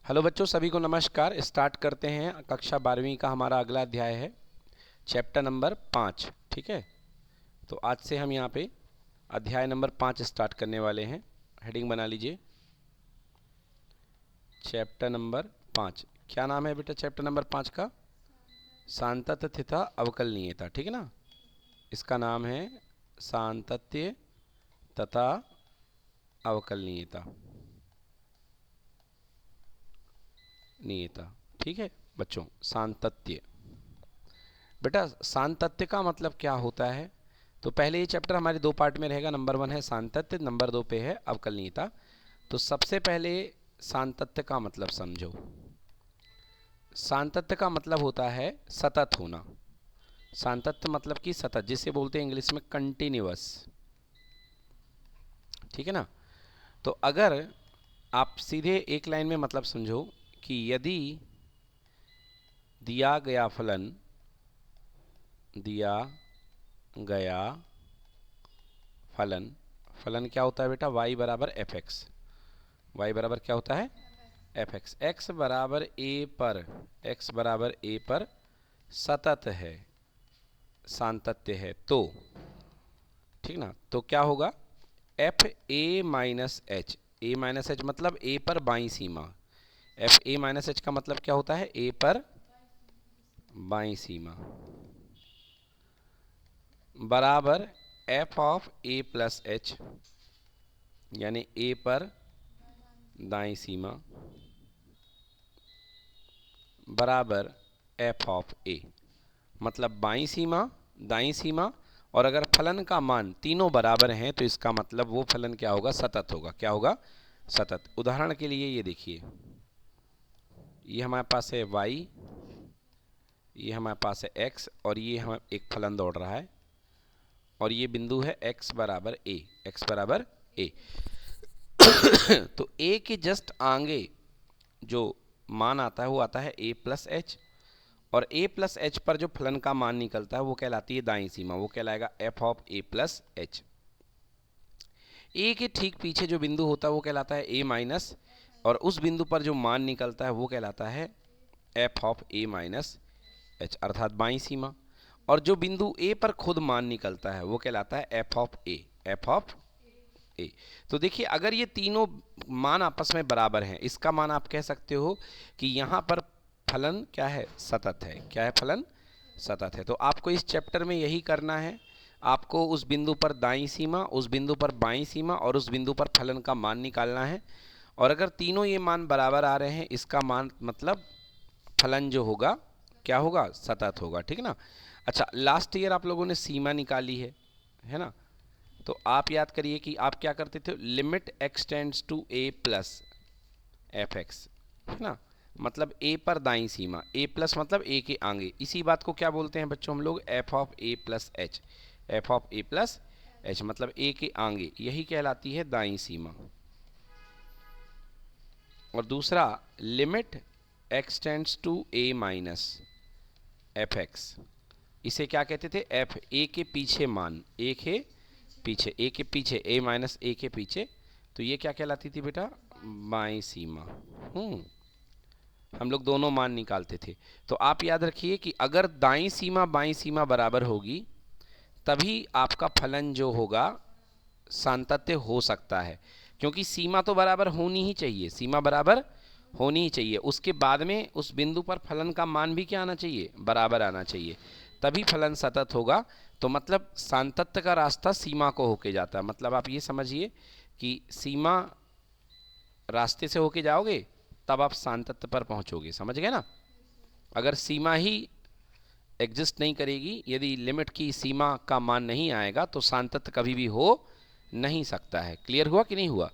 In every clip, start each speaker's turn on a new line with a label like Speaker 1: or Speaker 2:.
Speaker 1: Hello बच्चों, सभी को नमस्कार। स्टार्ट करते हैं। कक्षा 12वीं का हमारा अगला अध्याय है, चैप्टर नंबर 5। ठीक है, तो आज से हम यहाँ पे अध्याय नंबर 5 स्टार्ट करने वाले हैं। हेडिंग बना लीजिए, चैप्टर नंबर 5। क्या नाम है बेटा चैप्टर नंबर 5 का? सांतत्य तथा अवकलनीयता। ठीक है ना, इसका नाम है सांतत्य तथा अवकलनीयता। ठीक है बच्चों, सांतत्य। बेटा सांतत्य का मतलब क्या होता है? तो पहले ये चैप्टर हमारे दो पार्ट में रहेगा। नंबर 1 है सांतत्य, नंबर 2 पे है अवकलनीयता। तो सबसे पहले सांतत्य का मतलब समझो। सांतत्य का मतलब होता है सतत होना। सांतत्य मतलब कि सतत, जिसे बोलते हैं इंग्लिश में कंटिन्यूअस। ठीक है ना। तो अगर आप सीधे एक लाइन में मतलब समझो कि यदि दिया गया फलन फलन क्या होता है बेटा? y बराबर एफ एक्स। वाई बराबर क्या होता है? F x. एक्स बराबर ए पर सतत है, सांतत्य है। तो ठीक ना, तो क्या होगा? F A minus H. A minus H मतलब ए पर बाईं सीमा। एफ ए माइनस एच का मतलब क्या होता है? ए पर बाईं सीमा बराबर F of A plus H, यानी ए पर दाईं सीमा बराबर एफ ऑफ ए। मतलब बाईं सीमा, दाईं सीमा, और अगर फलन का मान तीनों बराबर हैं तो इसका मतलब वो फलन क्या होगा? सतत होगा। क्या होगा? सतत। उदाहरण के लिए ये देखिए, ये हमारे पास है y, ये हमारे पास है x, और ये हम एक फलन दौड़ रहा है, और ये बिंदु है x बराबर a। x बराबर a। तो a के जस्ट आगे जो मान आता है वो आता है a प्लस एच, और a प्लस एच पर जो फलन का मान निकलता है वो कहलाती है दाईं सीमा। वो कहलाएगा f of a plus H. a के ठीक पीछे जो बिंदु होता है वो कहलाता है a माइनस, और उस बिंदु पर जो मान निकलता है वो कहलाता है f of a minus H, अर्थात बाईं सीमा। और जो बिंदु a पर खुद मान निकलता है वो कहलाता है f of a। f of a। तो देखिए, अगर ये तीनों मान आपस में बराबर हैं, इसका मान आप कह सकते हो कि यहाँ पर फलन क्या है? सतत है। क्या है? फलन सतत है। तो आपको इस चैप्टर में यही करना है। आपको उस बिंदु पर दाईं सीमा, उस बिंदु पर बाईं सीमा और उस बिंदु पर फलन का मान निकालना है। और अगर तीनों ये मान बराबर आ रहे हैं, इसका मान मतलब फलन जो होगा क्या होगा? सतत होगा। ठीक है ना। अच्छा, लास्ट ईयर आप लोगों ने सीमा निकाली है ना। तो आप याद करिए कि आप क्या करते थे? Limit extends to a plus f x, है ना। मतलब ए पर दाईं सीमा, ए प्लस मतलब ए के आगे। इसी बात को क्या बोलते हैं बच्चों हम लोग? F of A plus H. F of A plus H मतलब ए के आगे, यही कहलाती है दाईं सीमा। और दूसरा, limit extends to a minus f x, इसे क्या कहते थे? एफ ए के पीछे मान, ए के पीछे, ए के पीछे, ए माइनस ए के पीछे। तो ये क्या कहलाती थी बेटा? बाईं सीमा। हम लोग दोनों मान निकालते थे। तो आप याद रखिए कि अगर दाईं सीमा बाईं सीमा बराबर होगी तभी आपका फलन जो होगा सांतत्य हो सकता है। क्योंकि सीमा तो बराबर होनी ही चाहिए, सीमा बराबर होनी ही चाहिए। उसके बाद में उस बिंदु पर फलन का मान भी क्या आना चाहिए? बराबर आना चाहिए, तभी फलन सतत होगा। तो मतलब सांतत्य का रास्ता सीमा को होके जाता है। मतलब आप ये समझिए कि सीमा रास्ते से होके जाओगे तब आप सांतत्य पर पहुंचोगे। समझ गए ना। अगर सीमा ही एग्जिस्ट नहीं करेगी, यदि लिमिट की सीमा का मान नहीं आएगा तो सांतत्य कभी भी हो नहीं सकता है। क्लियर हुआ कि नहीं हुआ?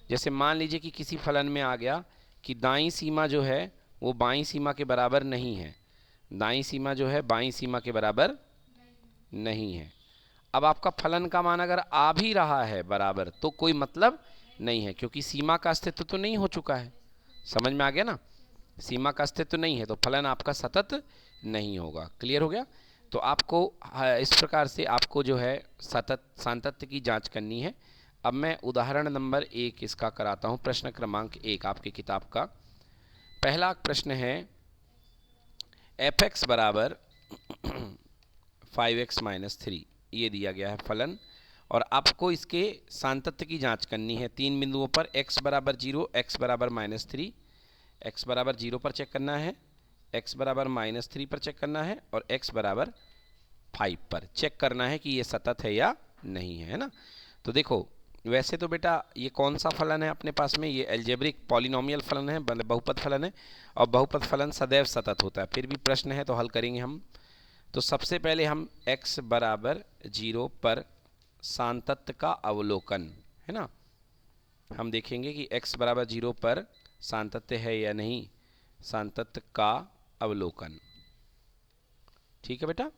Speaker 1: जैसे मान लीजिए कि किसी फलन में आ गया कि दाईं सीमा जो है वो बाईं सीमा के बराबर नहीं है, दाईं सीमा जो है बाईं सीमा के बराबर नहीं है। अब आपका फलन का मान अगर आ भी रहा है बराबर तो कोई मतलब नहीं है, क्योंकि सीमा का अस्तित्व तो नहीं हो चुका है। समझ में आ गया ना। सीमा का अस्तित्व नहीं है तो फलन आपका सतत नहीं होगा। क्लियर हो गया। तो आपको इस प्रकार से आपको जो है सतत सांतत्य की जांच करनी है। अब मैं उदाहरण नंबर 1 इसका कराता हूं, प्रश्न क्रमांक 1 आपकी किताब का। पहला प्रश्न है एफ एक्स बराबर 5x माइनस 3, ये दिया गया है फलन, और आपको इसके सान्तत्य की जांच करनी है 3 बिंदुओं पर, x बराबर 0, x बराबर -3, x बराबर 0 पर चेक करना है, x बराबर -3 पर चेक करना है, और x बराबर 5 पर चेक करना है कि ये सतत है या नहीं है ना। तो देखो वैसे तो बेटा ये कौन सा फलन है अपने पास में, ये एल्जेब्रिक पॉलिनोमियल फलन है, बहुपद फलन है, और बहुपद फलन सदैव सतत होता है। फिर भी प्रश्न है तो हल करेंगे हम। तो सबसे पहले हम x बराबर 0 पर सान्तत्य का अवलोकन, है ना, हम देखेंगे कि x बराबर 0 पर सान्तत्य है या नहीं, सान्तत्य का अवलोकन। ठीक है बेटा।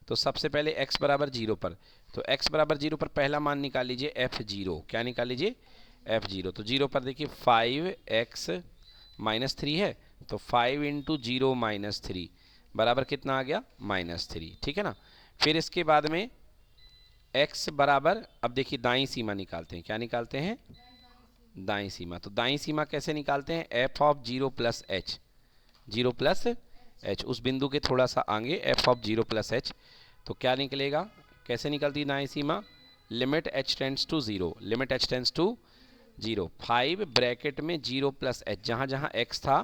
Speaker 1: तो सबसे पहले x बराबर 0 पर, तो x बराबर 0 पर पहला मान निकाल लीजिए f0। क्या निकाल लीजिए? f0। तो 0 पर देखिए 5x -3 है, तो 5 × 0 -3 बराबर कितना आ गया? -3। ठीक है ना। फिर इसके बाद में x बराबर, अब देखिए दाईं सीमा निकालते हैं। क्या निकालते हैं? दाईं सीमा। तो दाईं सीमा कैसे निकालते हैं? f(0 + h), 0 + h, उस बिंदु के थोड़ा सा आगे f(0 + h). तो क्या निकलेगा? कैसे निकलती है दाईं सीमा? Limit h tends to 0, limit h tends to 0, 5 bracket में 0 + h, जहाँ जहाँ x था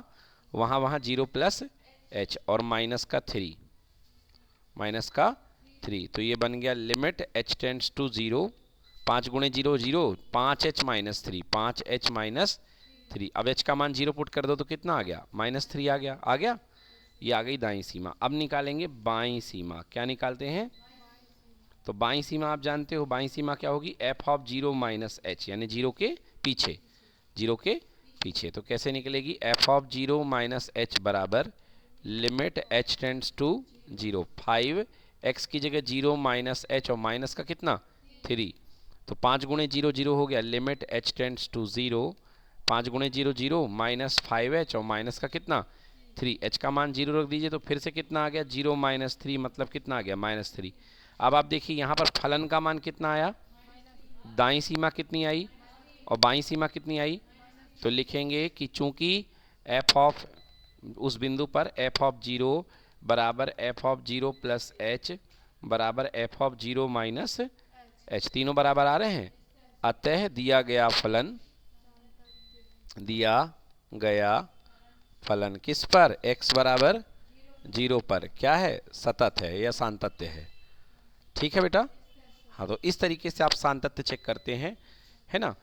Speaker 1: वहाँ वहाँ 0 + h, और माइनस का 3, माइनस का 3। तो ये बन गया limit h tends to 0, 5 × 0 0, 5h - 3, 5h - 3। अब h का मान 0 पुट कर दो तो कितना आ गया? -3 आ गया। आ गया, ये आ गई दाईं सीमा। अब निकालेंगे बाईं सीमा। क्या निकालते हैं? तो बाईं सीमा आप जानते हो, बाईं सीमा क्या होगी? f(0 - h), यानी 0 के पीछे, 0 के पीछे। तो कैसे निकलेगी? f(0 - h) बराबर limit h tends to 0, 5 x की जगह 0 -h, और माइनस का कितना? 3। तो 5 × 0 0 हो गया, limit h tends to 0, 5 × 0 0, -5h, और माइनस का कितना? 3। h का मान 0 रख दीजिए, तो फिर से कितना आ गया? 0 - 3, मतलब कितना आ गया? -3। अब आप देखिए यहाँ पर फलन का मान कितना आया? दाईं सीमा कितनी आई और बाईं सीमा कितनी आई? तो लिखेंगे कि चूंकि उस बिंदु पर f(0) बराबर f(0 + h) बराबर f(0 - h), तीनों बराबर आ रहे हैं, अतः दिया गया फलन किस पर? x बराबर 0 पर क्या है? सतत है या सान्तत्य है। ठीक है बेटा। हाँ, तो इस तरीके से आप सान्तत्य चेक करते हैं, है ना।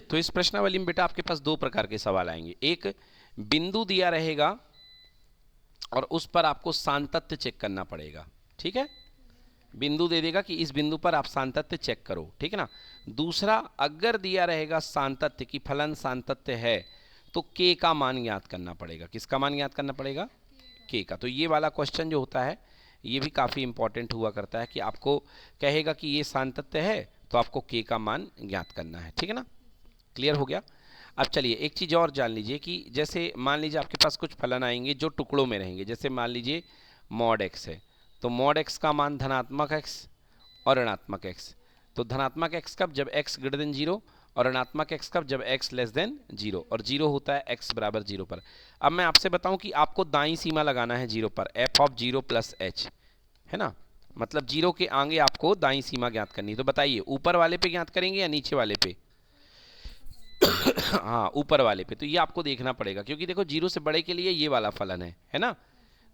Speaker 1: तो इस प्रश्नावली में बेटा आपके पास 2 प्रकार के सवाल आएंगे। एक बिंदु दिया रहेगा और उस पर आपको सान्तत्य चेक करना पड़ेगा। ठीक है, बिंदु दे देगा कि इस बिंदु पर आप सान्तत्य चेक करो। ठीक है ना। दूसरा, अगर दिया रहेगा सान्तत्य की फलन सान्तत्य है, तो k का मान ज्ञात करना पड़ेगा। किसका मान ज्ञात करना पड़ेगा? k का। तो ये वाला क्वेश्चन जो होता है ये भी काफ़ी इंपॉर्टेंट हुआ करता है कि आपको कहेगा कि ये सान्तत्य है, तो आपको k का मान ज्ञात करना है। ठीक है ना। क्लियर हो गया। अब चलिए एक चीज़ और जान लीजिए कि जैसे मान लीजिए आपके पास कुछ फलन आएंगे जो टुकड़ों में रहेंगे। जैसे मान लीजिए mod x है, तो mod x का मान धनात्मक x और ऋणात्मक x। तो धनात्मक x कब? जब x > 0, और ऋणात्मक x कब? जब x < 0, और 0 होता है x बराबर 0 पर। अब मैं आपसे बताऊं कि आपको दाईं सीमा लगाना है 0 पर, f(0 + h), है ना, मतलब 0 के आगे आपको दाईं सीमा ज्ञात करनी है। तो बताइए ऊपर वाले पे ज्ञात करेंगे या नीचे वाले पे? हाँ, ऊपर वाले पे। तो ये आपको देखना पड़ेगा, क्योंकि देखो 0 से बड़े के लिए ये वाला फलन है ना।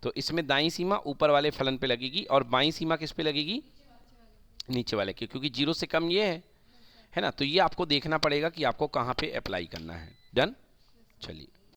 Speaker 1: तो इसमें दाईं सीमा ऊपर वाले फलन पे लगेगी और बाईं सीमा किस पे लगेगी? नीचे वाले के, क्योंकि 0 से कम ये है ना। तो ये आपको देखना पड़ेगा कि आपको कहाँ पे अप्लाई करना है। डन। चलिए।